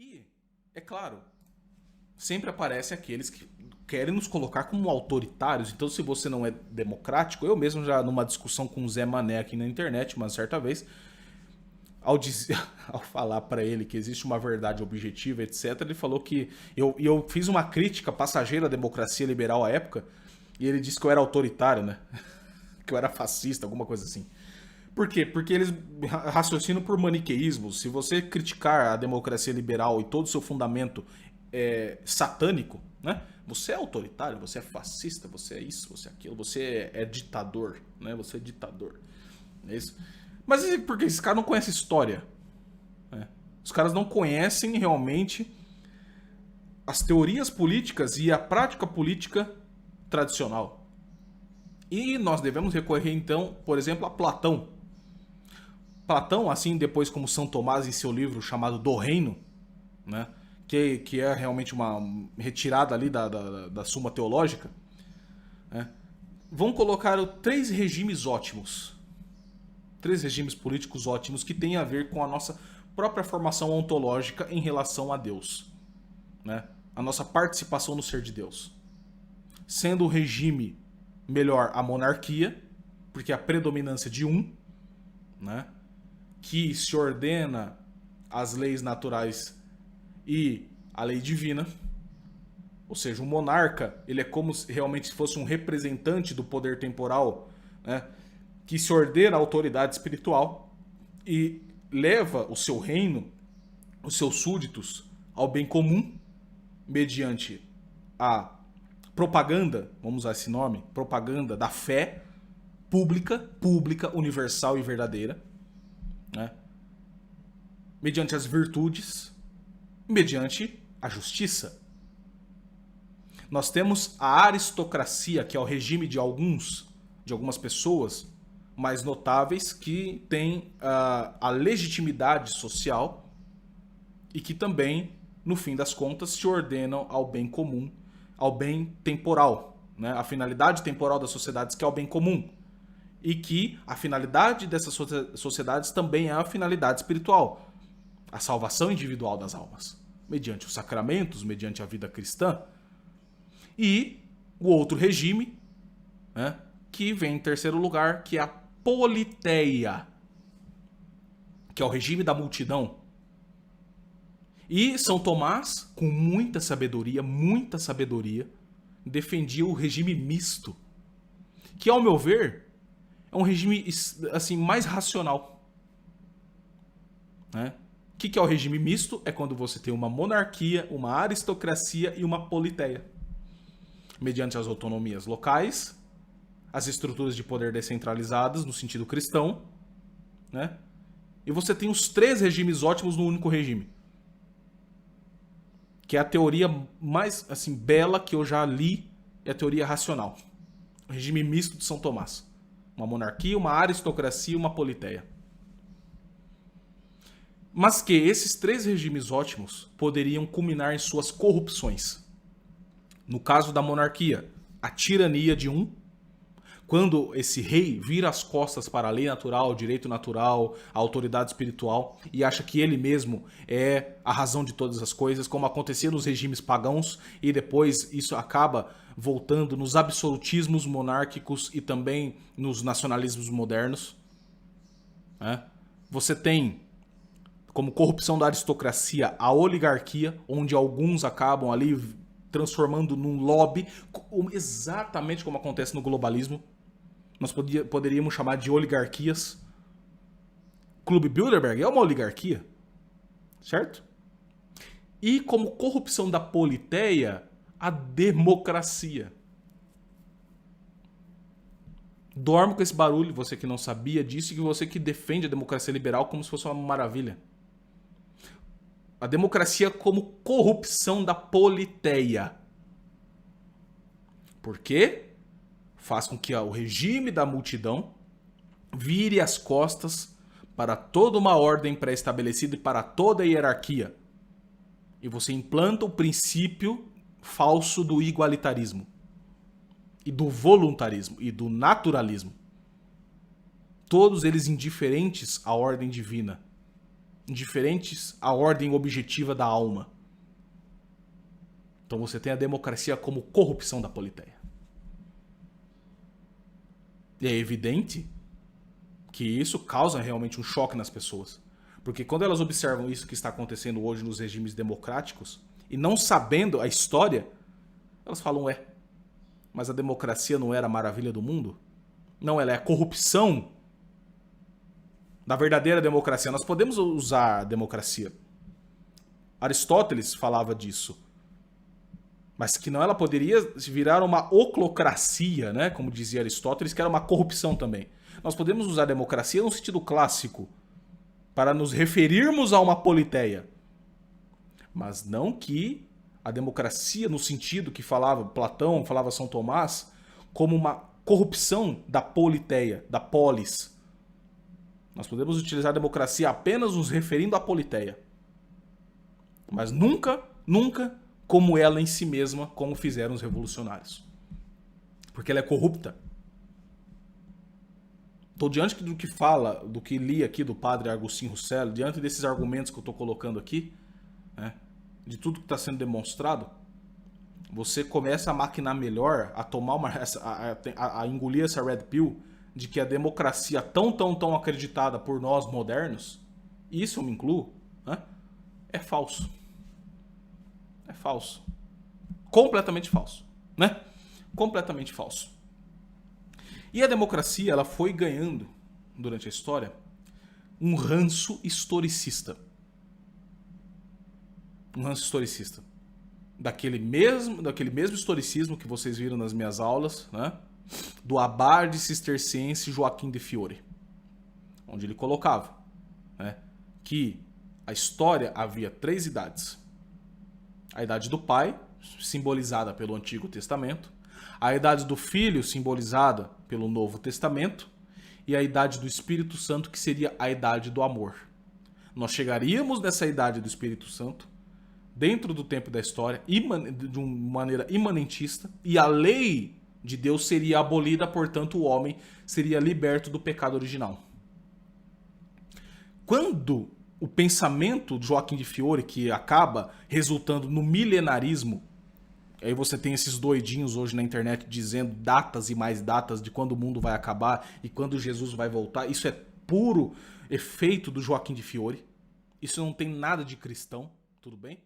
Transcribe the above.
E, é claro, sempre aparecem aqueles que querem nos colocar como autoritários. Então, se você não é democrático, eu mesmo já numa discussão com o Zé Mané aqui na internet, uma certa vez, ao, dizer, ao falar para ele que existe uma verdade objetiva, etc., ele falou que eu fiz uma crítica passageira à democracia liberal à época, e ele disse que eu era autoritário, né? Que eu era fascista, alguma coisa assim. Por quê? Porque eles raciocinam por maniqueísmo. Se você criticar a democracia liberal e todo o seu fundamento satânico, né? Você é autoritário, você é fascista, você é isso, você é aquilo, você é ditador, né? Você é ditador. É isso. Mas porque esses caras não conhecem história? Né? Os caras não conhecem realmente as teorias políticas e a prática política tradicional. E nós devemos recorrer, então, por exemplo, a Platão. Platão, assim depois como São Tomás em seu livro chamado Do Reino, né, que é realmente uma retirada ali da Suma Teológica, né, vão colocar três regimes ótimos. Três regimes políticos ótimos que têm a ver com a nossa própria formação ontológica em relação a Deus. Né? A nossa participação no ser de Deus. Sendo o regime melhor a monarquia, porque é a predominância de um, né? Que se ordena às leis naturais e à lei divina. Ou seja, o monarca, ele é como se realmente fosse um representante do poder temporal, né? Que se ordena à autoridade espiritual e leva o seu reino, os seus súditos, ao bem comum, mediante a propaganda, vamos usar esse nome, propaganda da fé pública, universal e verdadeira, né? Mediante as virtudes, mediante a justiça. Nós temos a aristocracia, que é o regime de algumas pessoas mais notáveis que têm a legitimidade social e que também, no fim das contas, se ordenam ao bem comum, ao bem temporal, né? A finalidade temporal das sociedades, que é o bem comum. E que a finalidade dessas sociedades também é a finalidade espiritual, a salvação individual das almas, mediante os sacramentos, mediante a vida cristã. E o outro regime, né, que vem em terceiro lugar, que é a politeia, que é o regime da multidão. E São Tomás, com muita sabedoria, defendia o regime misto, que, ao meu ver, é um regime assim mais racional. Né? O que é o regime misto? É quando você tem uma monarquia, uma aristocracia e uma politeia. Mediante as autonomias locais, as estruturas de poder descentralizadas no sentido cristão, né? E você tem os três regimes ótimos no único regime. Que é a teoria mais assim bela que eu já li, é a teoria racional. O regime misto de São Tomás. Uma monarquia, uma aristocracia e uma politeia. Mas que esses três regimes ótimos poderiam culminar em suas corrupções. No caso da monarquia, a tirania de um, quando esse rei vira as costas para a lei natural, o direito natural, a autoridade espiritual e acha que ele mesmo é a razão de todas as coisas, como acontecia nos regimes pagãos, e depois isso acaba voltando nos absolutismos monárquicos e também nos nacionalismos modernos. Né? Você tem como corrupção da aristocracia a oligarquia, onde alguns acabam ali transformando num lobby, exatamente como acontece no globalismo. Nós poderíamos chamar de oligarquias. Clube Bilderberg é uma oligarquia, certo? E como corrupção da politeia, a democracia. Dorme com esse barulho, você que não sabia disso, e você que defende a democracia liberal como se fosse uma maravilha. A democracia como corrupção da politeia. Por quê? Faz com que o regime da multidão vire as costas para toda uma ordem pré-estabelecida e para toda a hierarquia. E você implanta o princípio falso do igualitarismo, e do voluntarismo, e do naturalismo. Todos eles indiferentes à ordem divina. indiferentes à ordem objetiva da alma. Então você tem a democracia como corrupção da politeia. E é evidente que isso causa realmente um choque nas pessoas. Porque quando elas observam isso que está acontecendo hoje nos regimes democráticos, e não sabendo a história, elas falam, mas a democracia não era a maravilha do mundo? Não, ela é a corrupção da verdadeira democracia. Nós podemos usar a democracia. Aristóteles falava disso. Mas que não ela poderia virar uma oclocracia, né? Como dizia Aristóteles, que era uma corrupção também. Nós podemos usar a democracia no sentido clássico, para nos referirmos a uma politeia. Mas não que a democracia, no sentido que falava Platão, falava São Tomás, como uma corrupção da politeia, da polis. Nós podemos utilizar a democracia apenas nos referindo à politeia. Mas nunca como ela em si mesma, como fizeram os revolucionários. Porque ela é corrupta. Estou diante do que fala, do que li aqui do padre Agostinho Rosselli, diante desses argumentos que eu estou colocando aqui, né, de tudo que está sendo demonstrado, você começa a maquinar melhor, a tomar a engolir essa red pill de que a democracia tão acreditada por nós modernos, e isso eu me incluo, né, é falso. É falso. Completamente falso, né? Completamente falso. E a democracia, ela foi ganhando, durante a história, um ranço historicista. Um ranço historicista. Daquele mesmo historicismo que vocês viram nas minhas aulas, né? Do abade cisterciense Joaquim de Fiore. Onde ele colocava, né, que a história havia 3 idades. A idade do pai, simbolizada pelo Antigo Testamento, a idade do filho, simbolizada pelo Novo Testamento, e a idade do Espírito Santo, que seria a idade do amor. Nós chegaríamos nessa idade do Espírito Santo, dentro do tempo da história, de uma maneira imanentista, e a lei de Deus seria abolida, portanto o homem seria liberto do pecado original. Quando o pensamento de Joaquim de Fiore, que acaba resultando no milenarismo, aí você tem esses doidinhos hoje na internet dizendo datas e mais datas de quando o mundo vai acabar e quando Jesus vai voltar. Isso é puro efeito do Joaquim de Fiore. Isso não tem nada de cristão, tudo bem?